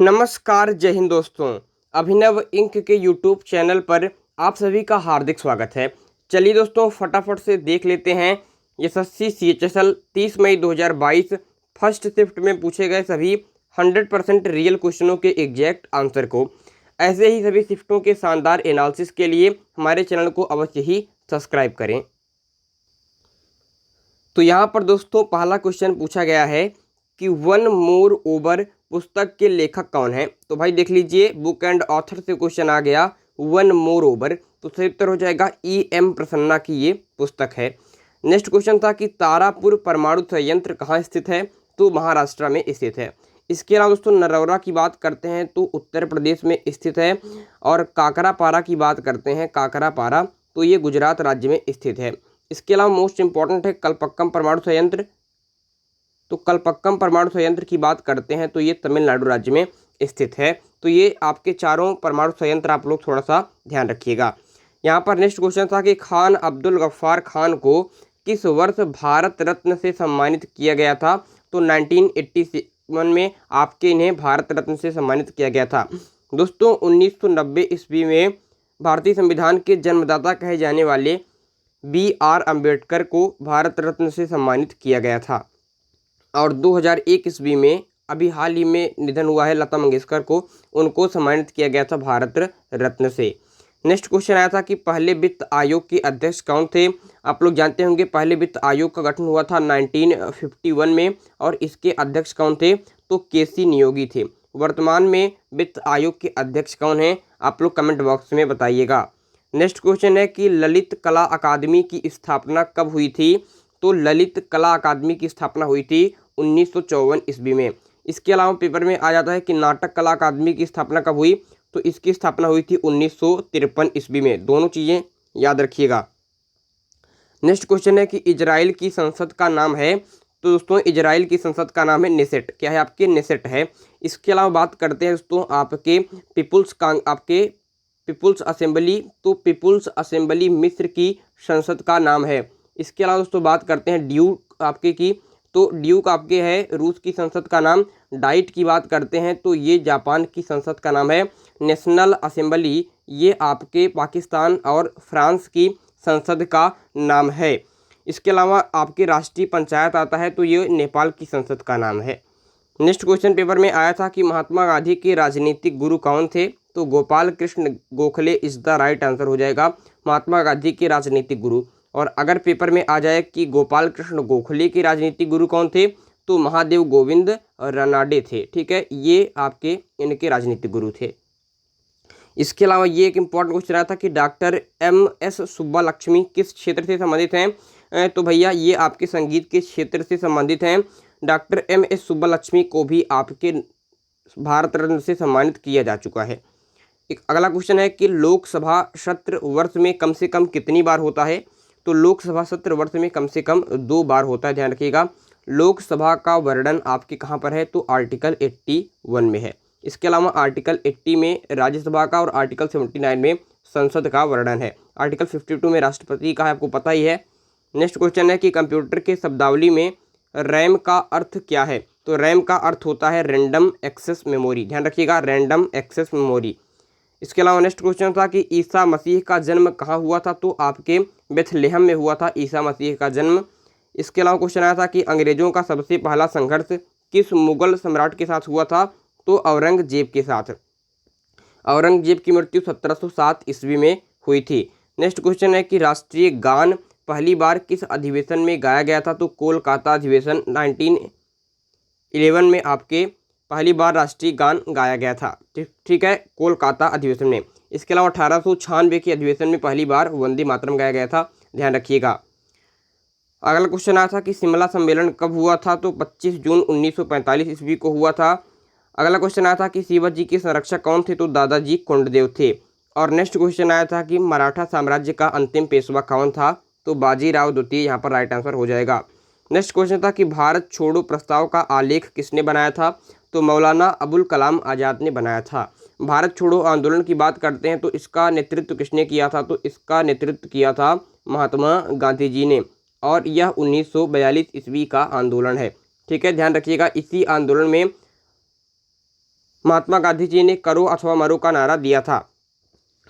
नमस्कार, जय हिंद दोस्तों। अभिनव इंक के यूट्यूब चैनल पर आप सभी का हार्दिक स्वागत है। चलिए दोस्तों, फटाफट से देख लेते हैं एसएससी सीएचएसएल 30 मई 2022 फर्स्ट शिफ्ट में पूछे गए सभी 100% रियल क्वेश्चनों के एग्जैक्ट आंसर को। ऐसे ही सभी शिफ्टों के शानदार एनालिसिस के लिए हमारे चैनल को अवश्य ही सब्सक्राइब करें। तो यहाँ पर दोस्तों पहला क्वेश्चन पूछा गया है कि वन मोर ओवर पुस्तक के लेखक कौन है। तो भाई देख लीजिए, बुक एंड ऑथर से क्वेश्चन आ गया वन मोर ओवर, तो सही उत्तर हो जाएगा E.M. प्रसन्ना की ये पुस्तक है। नेक्स्ट क्वेश्चन था कि तारापुर परमाणु संयंत्र कहाँ स्थित है। तो महाराष्ट्र में स्थित है। इसके अलावा दोस्तों नरौरा की बात करते हैं तो उत्तर प्रदेश में स्थित है, और काकरापारा की बात करते हैं काकरापारा, तो ये गुजरात राज्य में स्थित है। इसके अलावा मोस्ट इंपॉर्टेंट है कलपक्कम परमाणु संयंत्र। तो कलपक्कम परमाणु संयंत्र की बात करते हैं तो ये तमिलनाडु राज्य में स्थित है। तो ये आपके चारों परमाणु संयंत्र आप लोग थोड़ा सा ध्यान रखिएगा। यहाँ पर नेक्स्ट क्वेश्चन था कि खान अब्दुल गफ्फार खान को किस वर्ष भारत रत्न से सम्मानित किया गया था। तो 1981 में आपके इन्हें भारत रत्न से सम्मानित किया गया था। दोस्तों 1990 ईस्वी में भारतीय संविधान के जन्मदाता कहे जाने वाले B.R. अम्बेडकर को भारत रत्न से सम्मानित किया गया था। और 2001 ईस्वी में अभी हाल ही में निधन हुआ है लता मंगेशकर को, उनको सम्मानित किया गया था भारत रत्न से। नेक्स्ट क्वेश्चन आया था कि पहले वित्त आयोग के अध्यक्ष कौन थे। आप लोग जानते होंगे पहले वित्त आयोग का गठन हुआ था 1951 में, और इसके अध्यक्ष कौन थे। तो केसी नियोगी थे। वर्तमान में वित्त आयोग के अध्यक्ष कौन हैं, आप लोग कमेंट बॉक्स में बताइएगा। नेक्स्ट क्वेश्चन है कि ललित कला अकादमी की स्थापना कब हुई थी। तो ललित कला अकादमी की स्थापना हुई थी 1954 ईस्वी में। इसके अलावा पेपर में आ जाता है कि नाटक कला अकादमी की स्थापना कब हुई। तो इसकी स्थापना हुई थी 1953 ईस्वी में। दोनों चीज़ें याद रखिएगा। नेक्स्ट क्वेश्चन है कि इजराइल की संसद का नाम है। तो दोस्तों इजराइल की संसद का नाम है नेसेट। क्या है आपके, नेसेट है। इसके अलावा बात करते हैं दोस्तों आपके पीपुल्स असेंबली। तो पीपुल्स असेंबली मिस्र की संसद का नाम है। इसके अलावा दोस्तों बात करते हैं ड्यूक आपके की। तो ड्यूक आपके है रूस की संसद का नाम। डाइट की बात करते हैं तो ये जापान की संसद का नाम है। नेशनल असेंबली ये आपके पाकिस्तान और फ्रांस की संसद का नाम है। इसके अलावा आपके राष्ट्रीय पंचायत आता है तो ये नेपाल की संसद का नाम है। नेक्स्ट क्वेश्चन पेपर में आया था कि महात्मा गांधी के राजनीतिक गुरु कौन थे। तो Gopal Krishna Gokhale is the right answer हो जाएगा, महात्मा गांधी के राजनीतिक गुरु। और अगर पेपर में आ जाए कि गोपाल कृष्ण गोखले के राजनीतिक गुरु कौन थे, तो महादेव गोविंद रानाडे थे। ठीक है, ये आपके इनके राजनीतिक गुरु थे। इसके अलावा ये एक इम्पॉर्टेंट क्वेश्चन आया था कि डॉक्टर M.S. सुब्बालक्ष्मी किस क्षेत्र से संबंधित हैं। तो भैया ये आपके संगीत के क्षेत्र से संबंधित हैं। Doctor M.S. सुब्बालक्ष्मी को भी आपके भारत रत्न से सम्मानित किया जा चुका है। एक अगला क्वेश्चन है कि लोकसभा सत्र वर्ष में कम से कम कितनी बार होता है। तो लोकसभा सत्र वर्ष में कम से कम 2 बार होता है, ध्यान रखिएगा। लोकसभा का वर्णन आपके कहाँ पर है। तो आर्टिकल 81 में है। इसके अलावा आर्टिकल 80 में राज्यसभा का और आर्टिकल 79 में संसद का वर्णन है। आर्टिकल 52 में राष्ट्रपति का है, आपको पता ही है। नेक्स्ट क्वेश्चन है कि कंप्यूटर के शब्दावली में रैम का अर्थ क्या है। तो रैम का अर्थ होता है रैंडम एक्सेस मेमोरी, ध्यान रखिएगा, रैंडम एक्सेस मेमोरी। इसके अलावा नेक्स्ट क्वेश्चन था कि ईसा मसीह का जन्म कहाँ हुआ था। तो आपके बेथलेहम में हुआ था ईसा मसीह का जन्म। इसके अलावा क्वेश्चन आया था कि अंग्रेजों का सबसे पहला संघर्ष किस मुगल सम्राट के साथ हुआ था। तो औरंगजेब के साथ। औरंगजेब की मृत्यु 1707 ईस्वी में हुई थी। नेक्स्ट क्वेश्चन है कि राष्ट्रीय गान पहली बार किस अधिवेशन में गाया गया था। तो कोलकाता अधिवेशन 1911 में आपके पहली बार राष्ट्रीय गान गाया गया था। ठीक है, कोलकाता अधिवेशन में। इसके अलावा 1896 के अधिवेशन में पहली बार वंदे मातरम गाया गया था, ध्यान रखिएगा। अगला क्वेश्चन आया था कि शिमला सम्मेलन कब हुआ था। तो 25 जून 1945 ईस्वी को हुआ था। अगला क्वेश्चन आया था कि शिवाजी के संरक्षक कौन थे। तो दादाजी कोंडदेव थे। और नेक्स्ट क्वेश्चन आया था कि मराठा साम्राज्य का अंतिम पेशवा कौन था। तो बाजीराव द्वितीय यहाँ पर राइट आंसर हो जाएगा। नेक्स्ट क्वेश्चन था कि भारत छोड़ो प्रस्ताव का आलेख किसने बनाया था। तो मौलाना अबुल कलाम आज़ाद ने बनाया था। भारत छोड़ो आंदोलन की बात करते हैं तो इसका नेतृत्व किसने किया था। तो इसका नेतृत्व किया था महात्मा गांधी जी ने, और यह 1942 ईस्वी का आंदोलन है। ठीक है, ध्यान रखिएगा। इसी आंदोलन में महात्मा गांधी जी ने करो अथवा मरो का नारा दिया था?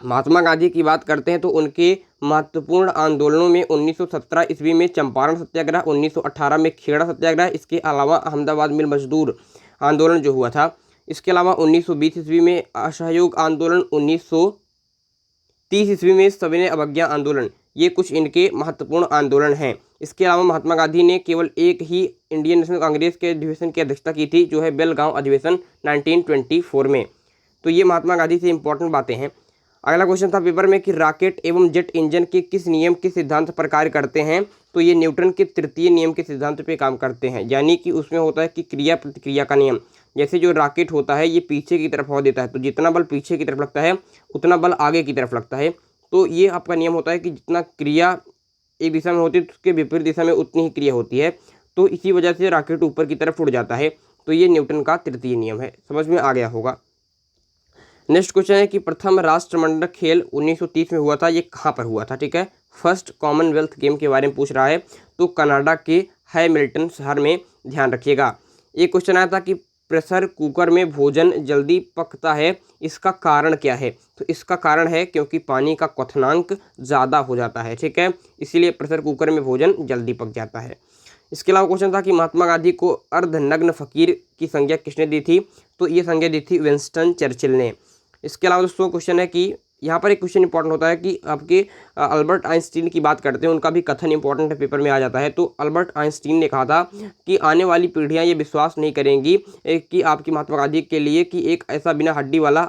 महात्मा गांधी की बात करते हैं तो उनके महत्वपूर्ण आंदोलनों में 1917 ईस्वी में चंपारण सत्याग्रह, 1918 में खेड़ा सत्याग्रह, इसके अलावा अहमदाबाद मिल मजदूर आंदोलन जो हुआ था, इसके अलावा 1920 ईस्वी में असहयोग आंदोलन, 1930 ईस्वी में सविनय अवज्ञा आंदोलन, ये कुछ इनके महत्वपूर्ण आंदोलन हैं। इसके अलावा महात्मा गांधी ने केवल एक ही इंडियन नेशनल कांग्रेस के अधिवेशन की अध्यक्षता की थी, जो है बेलगांव अधिवेशन 1924 में। तो ये महात्मा गांधी से इंपॉर्टेंट बातें हैं। अगला क्वेश्चन था पेपर में कि रॉकेट एवं जेट इंजन के किस नियम के सिद्धांत पर कार्य करते हैं? तो ये न्यूटन के तृतीय नियम के सिद्धांत पे काम करते हैं, यानी कि उसमें होता है कि क्रिया प्रतिक्रिया का नियम। जैसे जो रॉकेट होता है ये पीछे की तरफ हवा देता है, तो जितना बल पीछे की तरफ लगता है उतना बल आगे की तरफ लगता है। तो ये आपका नियम होता है कि जितना क्रिया एक दिशा में होती है उसके विपरीत दिशा में उतनी ही क्रिया होती है। तो इसी वजह से रॉकेट ऊपर की तरफ उड़ जाता है। तो ये न्यूटन का तृतीय नियम है। समझ में आ गया होगा। नेक्स्ट क्वेश्चन है कि प्रथम राष्ट्रमंडल खेल 1930 में हुआ था, ये कहाँ पर हुआ था? ठीक है, फर्स्ट कॉमनवेल्थ गेम के बारे में पूछ रहा है, तो कनाडा के हैमिल्टन शहर में, ध्यान रखिएगा। एक क्वेश्चन आया था कि प्रेशर कुकर में भोजन जल्दी पकता है, इसका कारण क्या है? तो इसका कारण है क्योंकि पानी का क्वथनांक ज़्यादा हो जाता है। ठीक है, इसीलिए प्रेशर कुकर में भोजन जल्दी पक जाता है। इसके अलावा क्वेश्चन था कि महात्मा गांधी को अर्धनग्न फकीर की संज्ञा किसने दी थी? तो ये संज्ञा दी थी विंस्टन चर्चिल ने। इसके अलावा दोस्तों क्वेश्चन है कि यहाँ पर एक क्वेश्चन इंपॉर्टेंट होता है कि आपके अल्बर्ट आइंस्टीन की बात करते हैं, उनका भी कथन इंपॉर्टेंट है, पेपर में आ जाता है। तो अल्बर्ट आइंस्टीन ने कहा था कि आने वाली पीढ़ियाँ ये विश्वास नहीं करेंगी कि आपकी महात्मा गांधी के लिए कि एक ऐसा बिना हड्डी वाला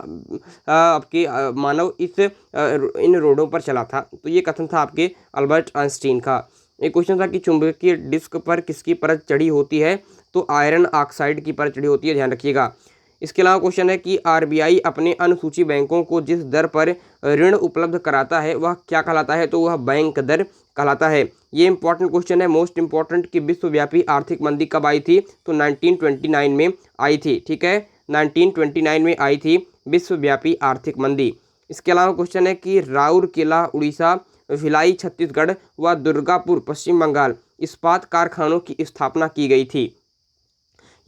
आपके मानव इन रोडों पर चला था। तो ये कथन था आपके अल्बर्ट आइंस्टीन का। एक क्वेश्चन था कि चुंबकीय डिस्क पर किसकी परत चढ़ी होती है? तो आयरन ऑक्साइड की परत चढ़ी होती है, ध्यान रखिएगा। इसके अलावा क्वेश्चन है कि आरबीआई अपने अनुसूची बैंकों को जिस दर पर ऋण उपलब्ध कराता है वह क्या कहलाता है? तो वह बैंक दर कहलाता है। ये इंपॉर्टेंट क्वेश्चन है, मोस्ट इंपॉर्टेंट, कि विश्वव्यापी आर्थिक मंदी कब आई थी? तो 1929 में आई थी। ठीक है, 1929 में आई थी विश्वव्यापी आर्थिक मंदी। इसके अलावा क्वेश्चन है कि राउरकेला उड़ीसा, भिलाई छत्तीसगढ़ व दुर्गापुर पश्चिम बंगाल इस्पात कारखानों की स्थापना की गई थी।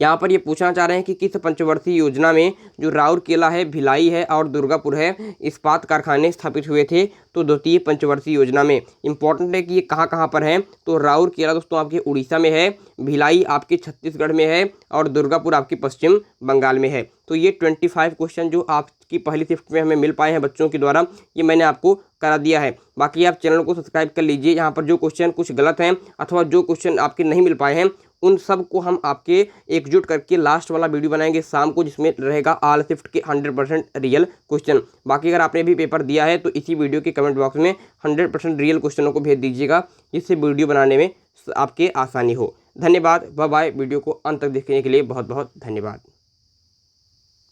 यहाँ पर ये पूछना चाह रहे हैं कि किस पंचवर्षीय योजना में जो राउरकेला है, भिलाई है और दुर्गापुर है, इस्पात कारखाने स्थापित हुए थे? तो द्वितीय पंचवर्षीय योजना में। इंपॉर्टेंट है कि ये कहाँ कहाँ पर है? तो राउरकेला दोस्तों आपके उड़ीसा में है, भिलाई आपके छत्तीसगढ़ में है और दुर्गापुर आपके पश्चिम बंगाल में है। तो ये 25 क्वेश्चन जो आपकी पहली शिफ्ट में हमें मिल पाए हैं बच्चों के द्वारा, ये मैंने आपको करा दिया है। बाकी आप चैनल को सब्सक्राइब कर लीजिए। यहाँ पर जो क्वेश्चन कुछ गलत हैं अथवा जो क्वेश्चन आपके नहीं मिल पाए हैं उन सब को हम आपके एकजुट करके लास्ट वाला वीडियो बनाएंगे शाम को, जिसमें रहेगा ऑल शिफ्ट के 100% रियल क्वेश्चन। बाकी अगर आपने भी पेपर दिया है तो इसी वीडियो के कमेंट बॉक्स में 100% रियल क्वेश्चनों को भेज दीजिएगा, जिससे वीडियो बनाने में आपके आसानी हो। धन्यवाद, बाय बाय। वीडियो को अंत तक देखने के लिए बहुत बहुत धन्यवाद।